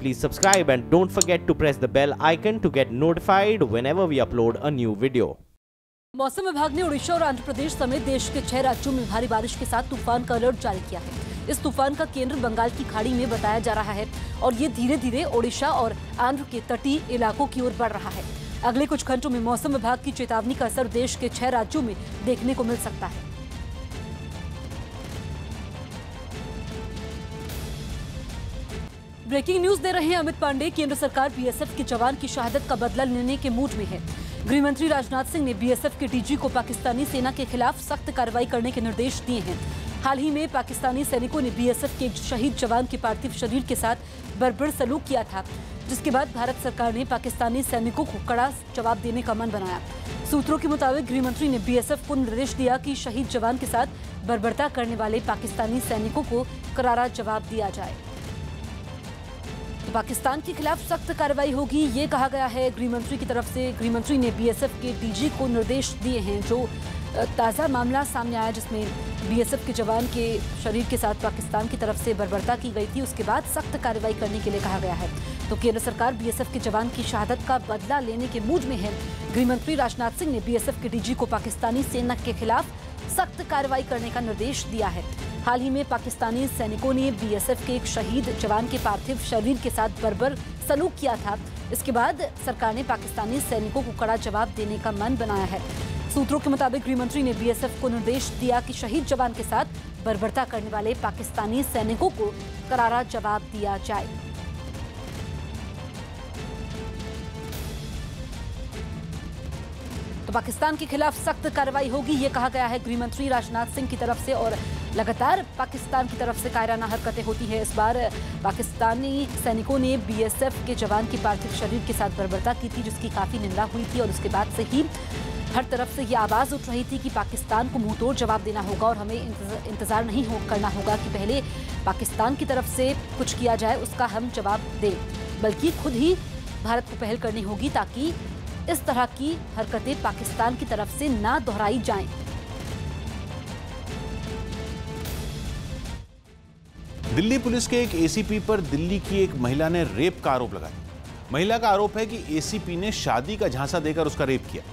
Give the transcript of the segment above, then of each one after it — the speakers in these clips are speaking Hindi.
please subscribe and don't forget to press the bell icon to get notified whenever we upload a new video. मौसम विभाग ने उड़ीसा और आंध्र प्रदेश समेत देश के 6 राज्यों में भारी बारिश के साथ तूफान का अलर्ट जारी किया है। इस तूफान का केंद्र बंगाल की खाड़ी में बताया जा रहा है और ये धीरे धीरे ओडिशा और आंध्र के तटीय इलाकों की ओर बढ़ रहा है। अगले कुछ घंटों में मौसम विभाग की चेतावनी का असर देश के 6 राज्यों में देखने को मिल सकता है। ब्रेकिंग न्यूज दे रहे हैं अमित पांडे। केंद्र सरकार बीएसएफ के जवान की शहादत का बदला लेने के मूड में है। गृह मंत्री राजनाथ सिंह ने बीएसएफ के डीजी को पाकिस्तानी सेना के खिलाफ सख्त कार्रवाई करने के निर्देश दिए हैं। हाल ही में पाकिस्तानी सैनिकों ने बीएसएफ के एक शहीद जवान के पार्थिव शरीर के साथ बर्बर सलूक किया था, जिसके बाद भारत सरकार ने पाकिस्तानी सैनिकों को कड़ा जवाब देने का मन बनाया। सूत्रों के मुताबिक गृह मंत्री ने बीएसएफ को निर्देश दिया कि शहीद जवान के साथ बर्बरता करने वाले पाकिस्तानी सैनिकों को करारा जवाब दिया जाए। तो पाकिस्तान के खिलाफ सख्त कार्रवाई होगी, ये कहा गया है गृह मंत्री की तरफ से। गृह मंत्री ने बीएसएफ के डीजी को निर्देश दिए हैं। जो ताज़ा मामला सामने आया जिसमें बीएसएफ के जवान के शरीर के साथ पाकिस्तान की तरफ से बर्बरता की गई थी, उसके बाद सख्त कार्रवाई करने के लिए कहा गया है। तो केंद्र सरकार बीएसएफ के जवान की शहादत का बदला लेने के मूड में है। गृह मंत्री राजनाथ सिंह ने बीएसएफ के डीजी को पाकिस्तानी सेना के खिलाफ सख्त कार्रवाई करने का निर्देश दिया है। हाल ही में पाकिस्तानी सैनिकों ने बीएसएफ के एक शहीद जवान के पार्थिव शरीर के साथ बर्बर सलूक किया था। इसके बाद सरकार ने पाकिस्तानी सैनिकों को कड़ा जवाब देने का मन बनाया है। सूत्रों के मुताबिक गृह मंत्री ने बीएसएफ को निर्देश दिया कि शहीद जवान के साथ बर्बरता करने वाले पाकिस्तानी सैनिकों को करारा जवाब दिया जाए। तो पाकिस्तान के खिलाफ सख्त कार्रवाई होगी, ये कहा गया है गृह मंत्री राजनाथ सिंह की तरफ से। और लगातार पाकिस्तान की तरफ से कायराना हरकतें होती है। इस बार पाकिस्तानी सैनिकों ने बीएसएफ के जवान की पार्थिव शरीर के साथ बर्बरता की थी, जिसकी काफी निंदा हुई थी। और उसके बाद से ही हर तरफ से ये आवाज उठ रही थी कि पाकिस्तान को मुंहतोड़ जवाब देना होगा और हमें इंतजार नहीं करना होगा कि पहले पाकिस्तान की तरफ से कुछ किया जाए, उसका हम जवाब दें, बल्कि खुद ही भारत को पहल करनी होगी ताकि इस तरह की हरकतें पाकिस्तान की तरफ से ना दोहराई जाएं। दिल्ली पुलिस के एक एसीपी पर दिल्ली की एक महिला ने रेप का आरोप लगाया। महिला का आरोप है कि एसीपी ने शादी का झांसा देकर उसका रेप किया,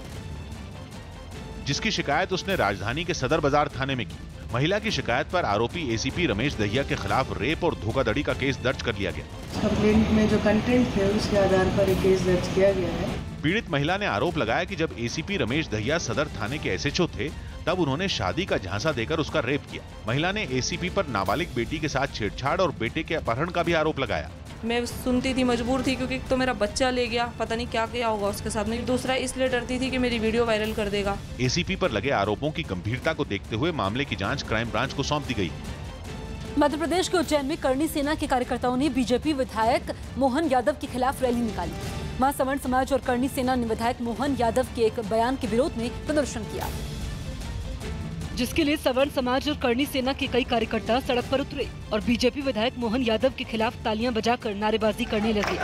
जिसकी शिकायत उसने राजधानी के सदर बाजार थाने में की। महिला की शिकायत पर आरोपी एसीपी रमेश दहिया के खिलाफ रेप और धोखाधड़ी का केस दर्ज कर लिया गया। कंप्लेंट में जो कंटेंट है उसके आधार पर एक केस दर्ज किया गया है। पीड़ित महिला ने आरोप लगाया कि जब एसीपी रमेश दहिया सदर थाने के एसएचओ थे, तब उन्होंने शादी का झांसा देकर उसका रेप किया। महिला ने एसीपी पर नाबालिग बेटी के साथ छेड़छाड़ और बेटे के अपहरण का भी आरोप लगाया। मैं सुनती थी, मजबूर थी, क्योंकि तो मेरा बच्चा ले गया, पता नहीं क्या किया होगा उसके साथ में। दूसरा इसलिए डरती थी कि मेरी वीडियो वायरल कर देगा। एसीपी पर लगे आरोपों की गंभीरता को देखते हुए मामले की जांच क्राइम ब्रांच को सौंप दी गई। मध्य प्रदेश के उज्जैन में करणी सेना के कार्यकर्ताओं ने बीजेपी विधायक मोहन यादव के खिलाफ रैली निकाली। महासवर्ण समाज और करणी सेना ने विधायक मोहन यादव के एक बयान के विरोध में प्रदर्शन किया, जिसके लिए सवर्ण समाज और करणी सेना के कई कार्यकर्ता सड़क पर उतरे और बीजेपी विधायक मोहन यादव के खिलाफ तालियां बजाकर नारेबाजी करने लगे।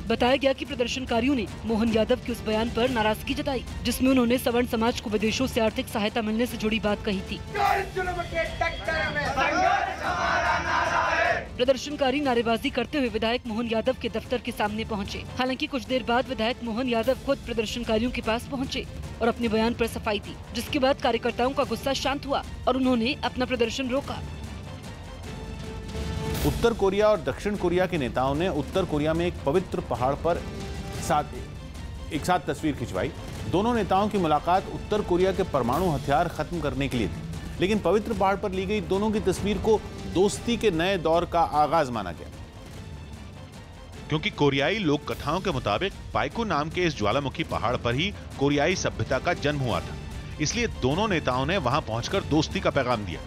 बताया गया कि प्रदर्शनकारियों ने मोहन यादव के उस बयान पर नाराजगी जताई, जिसमें उन्होंने सवर्ण समाज को विदेशों से आर्थिक सहायता मिलने से जुड़ी बात कही थी। प्रदर्शनकारी नारेबाजी करते हुए विधायक मोहन यादव के दफ्तर के सामने पहुंचे। हालांकि कुछ देर बाद विधायक मोहन यादव खुद प्रदर्शनकारियों के पास पहुंचे और अपने बयान पर सफाई दी, जिसके बाद कार्यकर्ताओं का गुस्सा शांत हुआ और उन्होंने अपना प्रदर्शन रोका। उत्तर कोरिया और दक्षिण कोरिया के नेताओं ने उत्तर कोरिया में एक पवित्र पहाड़ पर एक साथ तस्वीर खिंचवाई। दोनों नेताओं की मुलाकात उत्तर कोरिया के परमाणु हथियार खत्म करने के लिए थी, लेकिन पवित्र पहाड़ पर ली गई दोनों की तस्वीर को दोस्ती के नए दौर का आगाज माना गया, क्योंकि कोरियाई लोक कथाओं के मुताबिक पाइकू नाम के इस ज्वालामुखी पहाड़ पर ही कोरियाई सभ्यता का जन्म हुआ था। इसलिए दोनों नेताओं ने वहां पहुंचकर दोस्ती का पैगाम दिया।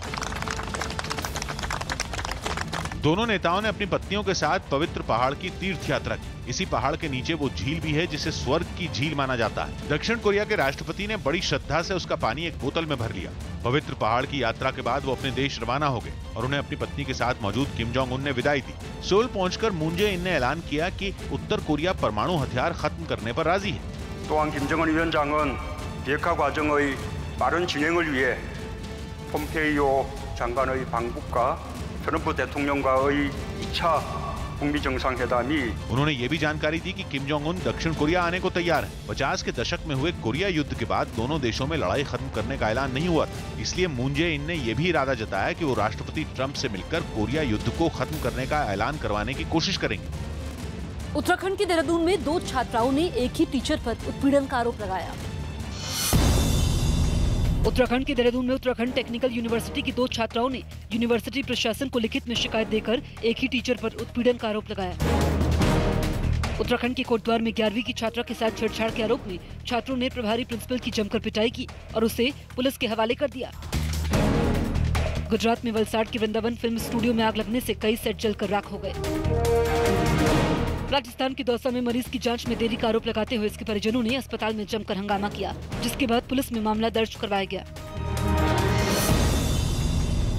दोनों नेताओं ने अपनी पत्नियों के साथ पवित्र पहाड़ की तीर्थ यात्रा की। इसी पहाड़ के नीचे वो झील भी है जिसे स्वर्ग की झील माना जाता है। दक्षिण कोरिया के राष्ट्रपति ने बड़ी श्रद्धा से उसका पानी एक बोतल में भर लिया। पवित्र पहाड़ की यात्रा के बाद वो अपने देश रवाना हो गए और उन्हें अपनी पत्नी के साथ मौजूद किम जोंग उन ने विदाई दी। सोल पहुंचकर मून जे इन ने ऐलान किया कि उत्तर कोरिया परमाणु हथियार खत्म करने पर राजी है। 또한 김정은 위원장은 비핵화 과정의 빠른 진행을 위해 폼페이오 장관의 방북과 트럼프 대통령과의 2차 북미 정상회담이 उन्होंने ये भी जानकारी दी कि किम जोंग उन दक्षिण कोरिया आने को तैयार है। 50 के दशक में हुए कोरिया युद्ध के बाद दोनों देशों में लड़ाई खत्म करने का ऐलान नहीं हुआ था, इसलिए मून जे इन ने यह भी इरादा जताया कि वो राष्ट्रपति ट्रंप से मिलकर कोरिया युद्ध को खत्म करने का ऐलान करवाने की कोशिश करेंगे। उत्तराखंड के देहरादून में 2 छात्राओं ने एक ही टीचर पर उत्पीड़न का आरोप लगाया। उत्तराखंड के देहरादून में उत्तराखंड टेक्निकल यूनिवर्सिटी की 2 छात्राओं ने यूनिवर्सिटी प्रशासन को लिखित में शिकायत देकर एक ही टीचर पर उत्पीड़न का आरोप लगाया। उत्तराखंड के कोटद्वार में 11वीं की छात्रा के साथ छेड़छाड़ के आरोप में छात्रों ने प्रभारी प्रिंसिपल की जमकर पिटाई की और उसे पुलिस के हवाले कर दिया। गुजरात में वलसाड के वृंदावन फिल्म स्टूडियो में आग लगने से कई सेट जलकर राख हो गए। राजस्थान के दौसा में मरीज की जांच में देरी का आरोप लगाते हुए इसके परिजनों ने अस्पताल में जमकर हंगामा किया, जिसके बाद पुलिस में मामला दर्ज करवाया गया।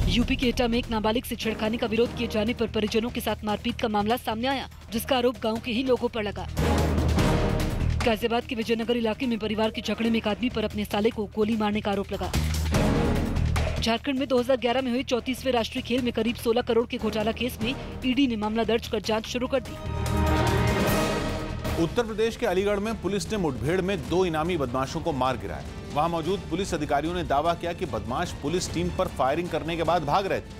यूपी के एटा में एक नाबालिग से छेड़खानी का विरोध किए जाने पर परिजनों के साथ मारपीट का मामला सामने आया, जिसका आरोप गांव के ही लोगों पर लगा। गाजियाबाद के विजयनगर इलाके में परिवार के झगड़े में एक आदमी पर अपने साले को गोली मारने का आरोप लगा। झारखंड में 2011 में हुए 34वें राष्ट्रीय खेल में करीब 16 करोड़ के घोटाला केस में ईडी ने मामला दर्ज कर जांच शुरू कर दी। उत्तर प्रदेश के अलीगढ़ में पुलिस ने मुठभेड़ में 2 इनामी बदमाशों को मार गिराया। वहां मौजूद पुलिस अधिकारियों ने दावा किया कि बदमाश पुलिस टीम पर फायरिंग करने के बाद भाग रहे थे,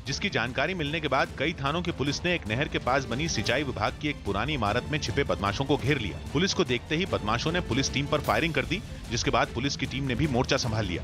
जिसकी जानकारी मिलने के बाद कई थानों की पुलिस ने एक नहर के पास बनी सिंचाई विभाग की एक पुरानी इमारत में छिपे बदमाशों को घेर लिया। पुलिस को देखते ही बदमाशों ने पुलिस टीम पर फायरिंग कर दी, जिसके बाद पुलिस की टीम ने भी मोर्चा संभाल लिया।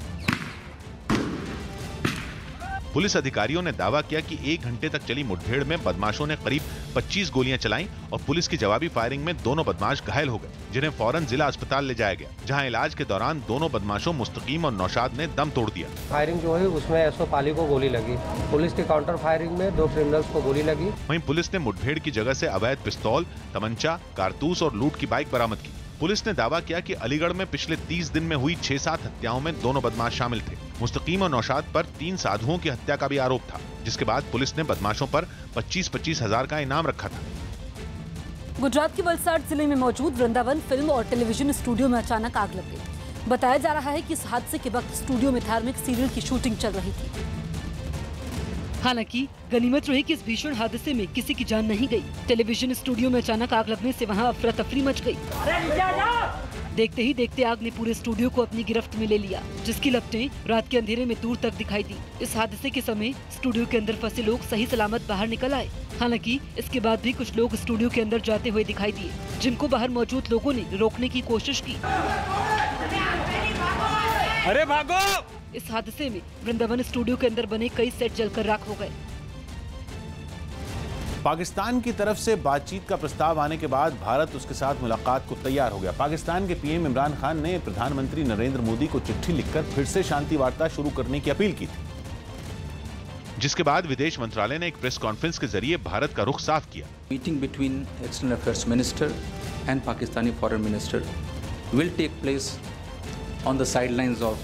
पुलिस अधिकारियों ने दावा किया कि 1 घंटे तक चली मुठभेड़ में बदमाशों ने करीब 25 गोलियां चलाईं और पुलिस की जवाबी फायरिंग में दोनों बदमाश घायल हो गए, जिन्हें फौरन जिला अस्पताल ले जाया गया, जहां इलाज के दौरान दोनों बदमाशों मुस्तकीम और नौशाद ने दम तोड़ दिया। फायरिंग जो है उसमें एसओ पाली को गोली लगी। पुलिस की काउंटर फायरिंग में 2 क्रिमिनल्स को गोली लगी। वहीं पुलिस ने मुठभेड़ की जगह से अवैध पिस्तौल, तमंचा, कारतूस और लूट की बाइक बरामद की। पुलिस ने दावा किया कि अलीगढ़ में पिछले 30 दिन में हुई 6-7 हत्याओं में दोनों बदमाश शामिल थे। मुस्तकीम और नौशाद पर 3 साधुओं की हत्या का भी आरोप था, जिसके बाद पुलिस ने बदमाशों पर 25-25 हजार का इनाम रखा था। गुजरात के वलसाड जिले में मौजूद वृंदावन फिल्म और टेलीविजन स्टूडियो में अचानक आग लग गई। बताया जा रहा है कि इस हादसे के वक्त स्टूडियो में धार्मिक सीरियल की शूटिंग चल रही थी। हालांकि गनीमत रही कि इस भीषण हादसे में किसी की जान नहीं गई। टेलीविजन स्टूडियो में अचानक आग लगने से वहां अफरा तफरी मच गई। देखते ही देखते आग ने पूरे स्टूडियो को अपनी गिरफ्त में ले लिया, जिसकी लपटें रात के अंधेरे में दूर तक दिखाई दी। इस हादसे के समय स्टूडियो के अंदर फंसे लोग सही सलामत बाहर निकल आए। हालांकि इसके बाद भी कुछ लोग स्टूडियो के अंदर जाते हुए दिखाई दिए, जिनको बाहर मौजूद लोगों ने रोकने की कोशिश की। अरे भागो! इस हादसे में वृंदावन स्टूडियो के अंदर बने कई सेट जलकर राख हो गए। पाकिस्तान की तरफ से बातचीत का प्रस्ताव आने के बाद भारत उसके साथ मुलाकात को तैयार हो गया। पाकिस्तान के पीएम इमरान खान ने प्रधानमंत्री नरेंद्र मोदी को चिट्ठी लिखकर फिर से शांति वार्ता शुरू करने की अपील की थी, जिसके बाद विदेश मंत्रालय ने एक प्रेस कॉन्फ्रेंस के जरिए भारत का रुख साफ किया। Meeting between external affairs minister and Pakistani foreign minister will take place on the sidelines of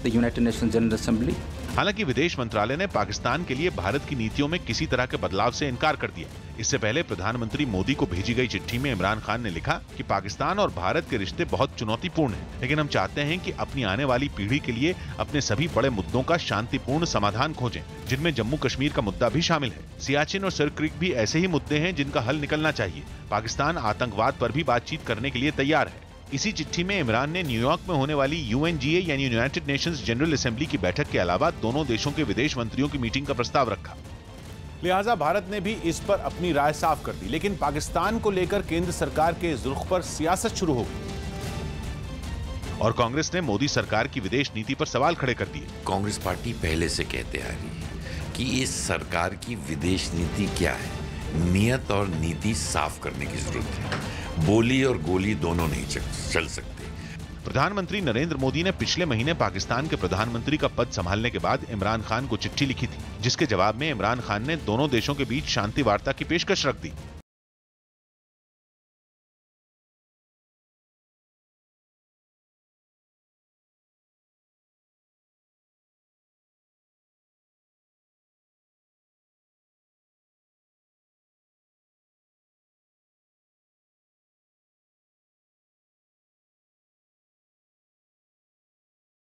the United Nations General Assembly. हालांकि विदेश मंत्रालय ने पाकिस्तान के लिए भारत की नीतियों में किसी तरह के बदलाव से इनकार कर दिया। इससे पहले प्रधानमंत्री मोदी को भेजी गई चिट्ठी में इमरान खान ने लिखा कि पाकिस्तान और भारत के रिश्ते बहुत चुनौतीपूर्ण हैं, लेकिन हम चाहते हैं कि अपनी आने वाली पीढ़ी के लिए अपने सभी बड़े मुद्दों का शांतिपूर्ण समाधान खोजें, जिनमें जम्मू कश्मीर का मुद्दा भी शामिल है। सियाचिन और सर क्रीक भी ऐसे ही मुद्दे हैं जिनका हल निकलना चाहिए। पाकिस्तान आतंकवाद पर भी बातचीत करने के लिए तैयार है। इसी चिट्ठी में इमरान ने न्यूयॉर्क में होने वाली यूएनजीए यानी यूनाइटेड नेशंस जनरल असेंबली की बैठक के अलावा दोनों देशों के विदेश मंत्रियों की मीटिंग का प्रस्ताव रखा। लिहाजा भारत ने भी इस पर अपनी राय साफ कर दी, लेकिन पाकिस्तान को लेकर केंद्र सरकार के इस रुख पर सियासत शुरू हो गई और कांग्रेस ने मोदी सरकार की विदेश नीति पर सवाल खड़े कर दिए। कांग्रेस पार्टी पहले से कहते आ रही है कि इस सरकार की विदेश नीति क्या है। नियत और नीति साफ करने की जरूरत है। बोली और गोली दोनों नहीं चल सकते। प्रधानमंत्री नरेंद्र मोदी ने पिछले महीने पाकिस्तान के प्रधानमंत्री का पद संभालने के बाद इमरान खान को चिट्ठी लिखी थी, जिसके जवाब में इमरान खान ने दोनों देशों के बीच शांति वार्ता की पेशकश रख दी।